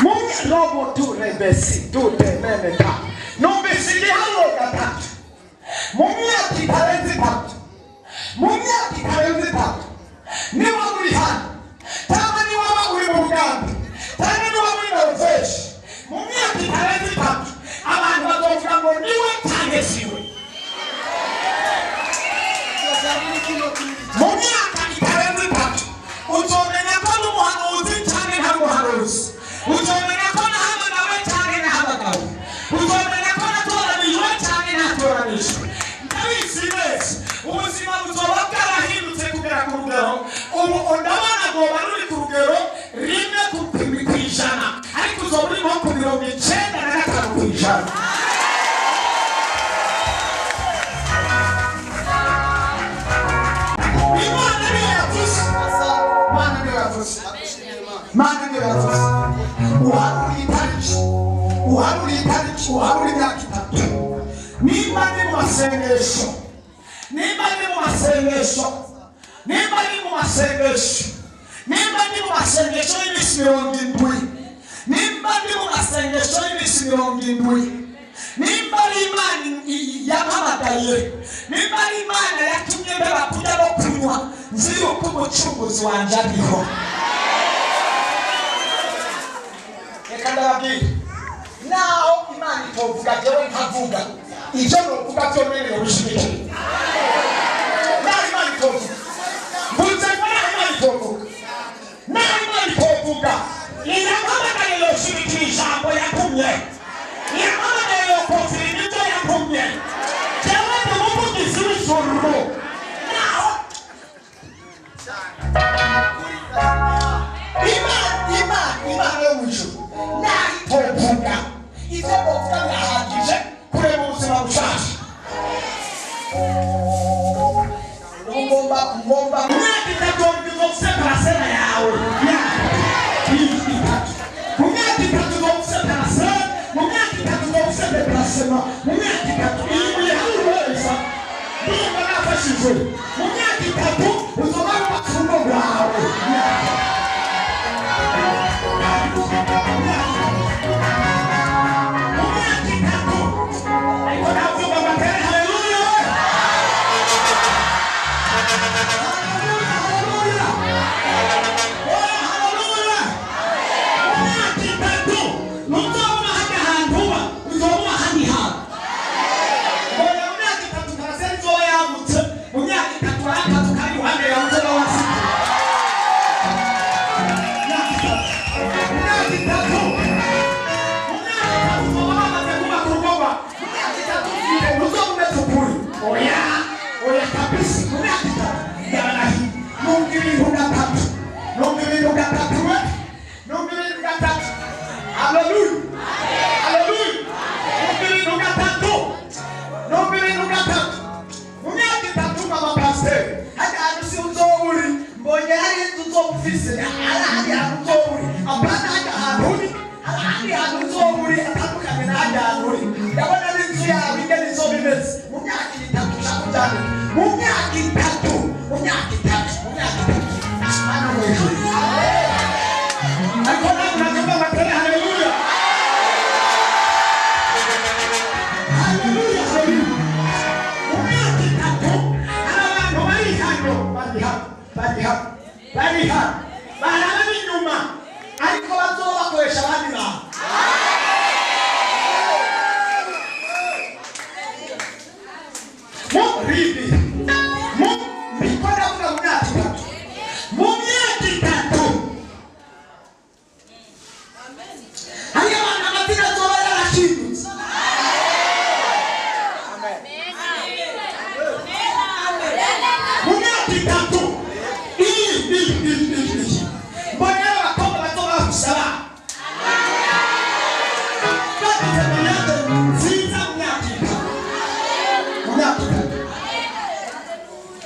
Mumya robo tu rebesi tu temeneta. Nombesili halo gatatu. Mumya kitarenzi tatu. Mumya kitarenzi tatu. Ni wabuli hana. Tama ni wabuli mugambi. Tama ni wabuli norvesh. Mumya kitarenzi tatu. Abantu bazovuga ngo niwe cyane siwe. Mumya kitarenzi tatu. Uzomenya ko n'umuhanuzi cyane nta muhanuzi. Uzomenya ko nahama nawe cyane nahamagawe. Uzomenya ko natoranijwe cyane natoranijwe. Ndabizi neza ubuzima buzoba bwarahindutse kugera ku rugero ubu ndabona ngo baruri ku rugero rimwe ku ijana ariko uzoba uri nko ku 95 ku ijana. Mana niyo yavuze uharuri imyaka itatu nimba ni mu masengesho nimba ni mu masengesho y'iminsi 70 nimba ni mu masengesho y'iminsi 70 nimba ari Imana yampamagaye nimba ari Imana yatumye mbeba kujya no kunywa nzi yuko umucunguzi wanjye ariho. Now Imana itovuga jewe nkavuga icyo novuga cyo nene ushimike na Imana itovuga mbuze na Imana itovuga inahamagaye yo shimike ijambo yakumye inahamagaye yo kofiri nibyo yakumye jewe n'umuvugizi w'ijuru now Imana yo w'ijuru tovuga ivyo bovuga bihagije kureba ubuzima bushasha. Ngomba mwaka itatu uzofise parasera yawe mu myaka itatu uzofise parasera mu myaka itatu uzofise deparasema mu myaka itatu iyi haruweza ndumva nafashijwe mu myaka itatu uzoba wubaka urugo rwawe. Bari ha